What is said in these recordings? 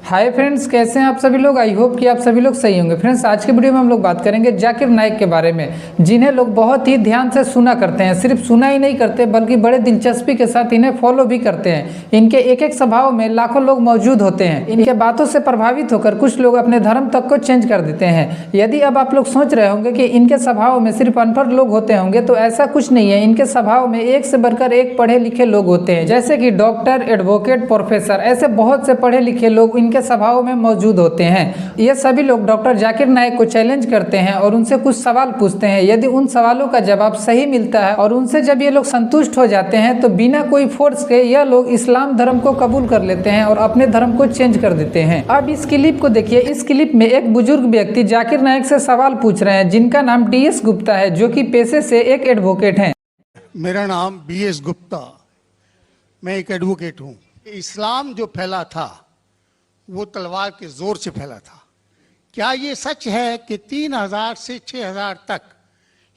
Hi friends, कैसे हैं आप सभी लोग। आई होप कि आप सभी लोग सही होंगे। फ्रेंड्स, आज के वीडियो में हम लोग बात करेंगे जाकिर नाइक के बारे में, जिन्हें लोग बहुत ही ध्यान से सुना करते हैं। सिर्फ सुना ही नहीं करते बल्कि बड़े दिलचस्पी के साथ इन्हें फॉलो भी करते हैं। इनके एक एक सभाओं में लाखों लोग मौजूद होते हैं। इनके बातों से प्रभावित होकर कुछ लोग अपने धर्म तक को चेंज कर देते हैं। यदि अब आप लोग सोच रहे होंगे कि इनके सभाओं में सिर्फ अनपढ़ लोग होते होंगे, तो ऐसा कुछ नहीं है। इनके सभाओं में एक से बढ़कर एक पढ़े लिखे लोग होते हैं, जैसे कि डॉक्टर, एडवोकेट, प्रोफेसर, ऐसे बहुत से पढ़े लिखे लोग इनके सभाओं में मौजूद होते हैं। ये सभी लोग डॉक्टर जाकिर नाइक को चैलेंज करते हैं और उनसे कुछ सवाल पूछते हैं। यदि उन सवालों का जवाब सही मिलता है और उनसे जब ये लोग संतुष्ट हो जाते हैं, तो बिना कोई फोर्स के यह लोग इस्लाम धर्म को कबूल कर लेते हैं और अपने धर्म को चेंज कर देते हैं। अब इस क्लिप को देखिए। इस क्लिप में एक बुजुर्ग व्यक्ति जाकिर नाइक से सवाल पूछ रहे हैं, जिनका नाम DS गुप्ता है, जो कि पेशे से एक एडवोकेट हैं। मेरा नाम BS गुप्ता, मैं एक एडवोकेट हूँ। इस्लाम जो फैला था वो तलवार के जोर से फैला था। क्या ये सच है कि 3000 से 6000 तक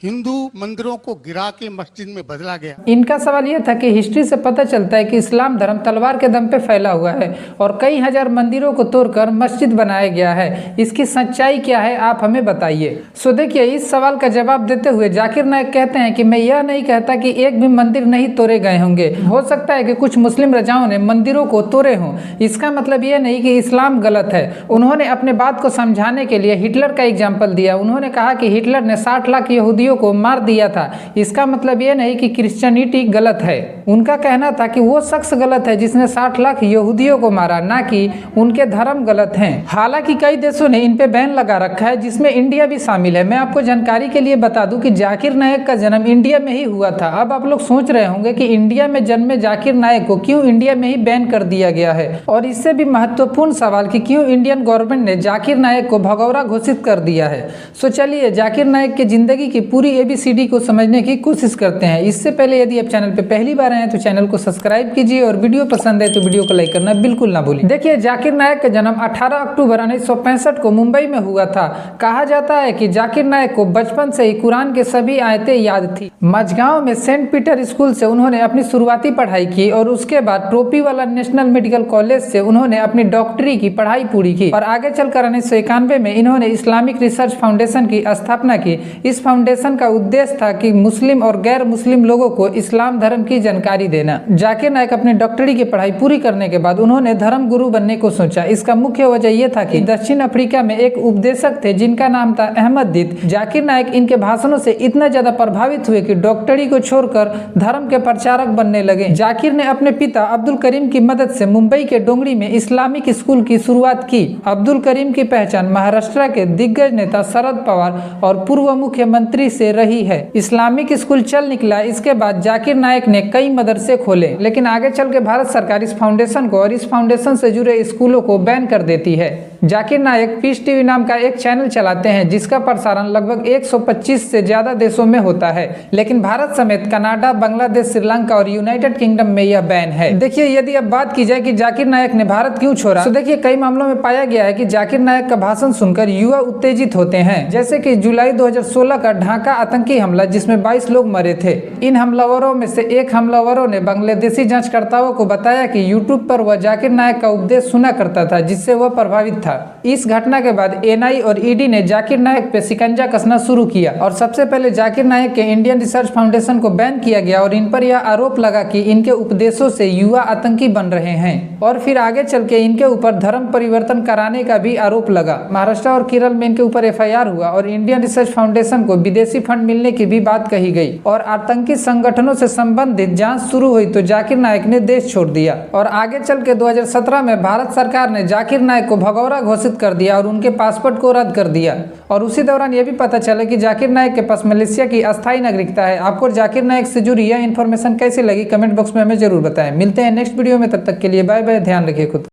हिंदू मंदिरों को गिरा के मस्जिद में बदला गया? इनका सवाल यह था कि हिस्ट्री से पता चलता है कि इस्लाम धर्म तलवार के दम पे फैला हुआ है और कई हजार मंदिरों को तोड़कर मस्जिद बनाया गया है। इसकी सच्चाई क्या है, आप हमें बताइए। सो देखिए, इस सवाल का जवाब देते हुए जाकिर नाइक कहते हैं कि मैं यह नहीं कहता कि एक भी मंदिर नहीं तोड़े गए होंगे। हो सकता है कि कुछ मुस्लिम राजाओं ने मंदिरों को तोड़े हों। इसका मतलब यह नहीं कि इस्लाम गलत है। उन्होंने अपने बात को समझाने के लिए हिटलर का एग्जाम्पल दिया। उन्होंने कहा कि हिटलर ने 60 लाख यहूदियों को मार दिया था। इसका मतलब यह नहीं कि क्रिश्चियनिटी गलत है। उनका कहना था कि वो शख्स गलत है जिसने 60 लाख यहूदियों को मारा, ना कि उनके धर्म गलत हैं। हालांकि कई देशों ने इन पे बैन लगा रखा है, जिसमें इंडिया भी शामिल है। मैं आपको जानकारी के लिए बता दूं कि जाकिर नाइक का जन्म इंडिया में ही हुआ था। अब आप लोग सोच रहे होंगे कि इंडिया में जन्मे जाकिर नाइक को क्यों इंडिया में ही बैन कर दिया गया है, और इससे भी महत्वपूर्ण सवाल कि क्यों इंडियन गवर्नमेंट ने जाकिर नाइक को भगौरा घोषित कर दिया है। सो चलिए जाकिर नाइक की जिंदगी की पूरी ABCD को समझने की कोशिश करते हैं। इससे पहले यदि आप चैनल पे पहली बार आए हैं तो चैनल को सब्सक्राइब कीजिए और वीडियो पसंद है तो वीडियो को लाइक करना बिल्कुल ना भूलिए। देखिए, जाकिर नाइक का जन्म 18 अक्टूबर 1965 को मुंबई में हुआ था। कहा जाता है कि जाकिर नाइक को बचपन से ही कुरान के सभी आयतें याद थी। मझगांव में सेंट पीटर स्कूल से उन्होंने अपनी शुरुआती पढ़ाई की और उसके बाद टोपीवाला नेशनल मेडिकल कॉलेज से उन्होंने अपनी डॉक्टरी की पढ़ाई पूरी की और आगे चलकर 1991 में इन्होंने इस्लामिक रिसर्च फाउंडेशन की स्थापना की। इस फाउंडेशन का उद्देश्य था कि मुस्लिम और गैर मुस्लिम लोगों को इस्लाम धर्म की जानकारी देना। जाकिर नाइक अपनी डॉक्टरी की पढ़ाई पूरी करने के बाद उन्होंने धर्म गुरु बनने को सोचा। इसका मुख्य वजह यह था कि दक्षिण अफ्रीका में एक उपदेशक थे जिनका नाम था अहमद दीद। जाकिर नाइक इनके भाषणों से इतना ज्यादा प्रभावित हुए कि डॉक्टरी को छोड़कर धर्म के प्रचारक बनने लगे। जाकिर ने अपने पिता अब्दुल करीम की मदद से मुंबई के डोंगरी में इस्लामिक स्कूल की शुरुआत की। अब्दुल करीम की पहचान महाराष्ट्र के दिग्गज नेता शरद पवार और पूर्व मुख्यमंत्री से रही है। इस्लामिक स्कूल चल निकला। इसके बाद जाकिर नाइक ने कई मदरसे खोले, लेकिन आगे चल के भारत सरकार इस फाउंडेशन को और इस फाउंडेशन से जुड़े स्कूलों को बैन कर देती है। जाकिर नाइक पीस टीवी नाम का एक चैनल चलाते हैं, जिसका प्रसारण लगभग 125 से ज्यादा देशों में होता है, लेकिन भारत समेत कनाडा, बांग्लादेश, श्रीलंका और यूनाइटेड किंगडम में यह बैन है। देखिए, यदि अब बात की जाए कि जाकिर नाइक ने भारत क्यों छोड़ा, तो देखिए कई मामलों में पाया गया है कि जाकिर नाइक का भाषण सुनकर युवा उत्तेजित होते हैं। जैसे कि जुलाई 2016 का ढाका आतंकी हमला, जिसमें 22 लोग मरे थे। इन हमलावरों में से एक हमलावरों ने बांग्लादेशी जांचकर्ताओं को बताया कि यूट्यूब पर वह जाकिर नाइक का उपदेश सुना करता था, जिससे वह प्रभावित था। इस घटना के बाद NI और ED ने जाकिर नाइक पे शिकंजा कसना शुरू किया और सबसे पहले जाकिर नाइक के इंडियन रिसर्च फाउंडेशन को बैन किया गया और इन पर यह आरोप लगा कि इनके उपदेशों से युवा आतंकी बन रहे हैं। और फिर आगे चल के इनके ऊपर धर्म परिवर्तन कराने का भी आरोप लगा। महाराष्ट्र और केरल में इनके ऊपर FIR हुआ और इंडियन रिसर्च फाउंडेशन को विदेशी फंड मिलने की भी बात कही गई और आतंकी संगठनों से संबंधित जांच शुरू हुई, तो जाकिर नाइक ने देश छोड़ दिया। और आगे चल के 2017 में भारत सरकार ने जाकिर नाइक को भगौरा घोषित कर दिया और उनके पासपोर्ट को रद्द कर दिया। और उसी दौरान यह भी पता चला कि जाकिर नाइक के पास मलेशिया की अस्थायी नागरिकता है। आपको जाकिर नाइक से जुड़ी यह इन्फॉर्मेशन कैसी लगी, कमेंट बॉक्स में हमें जरूर बताएं। मिलते हैं नेक्स्ट वीडियो में, तब तक के लिए बाय बाय, ध्यान रखिए खुद।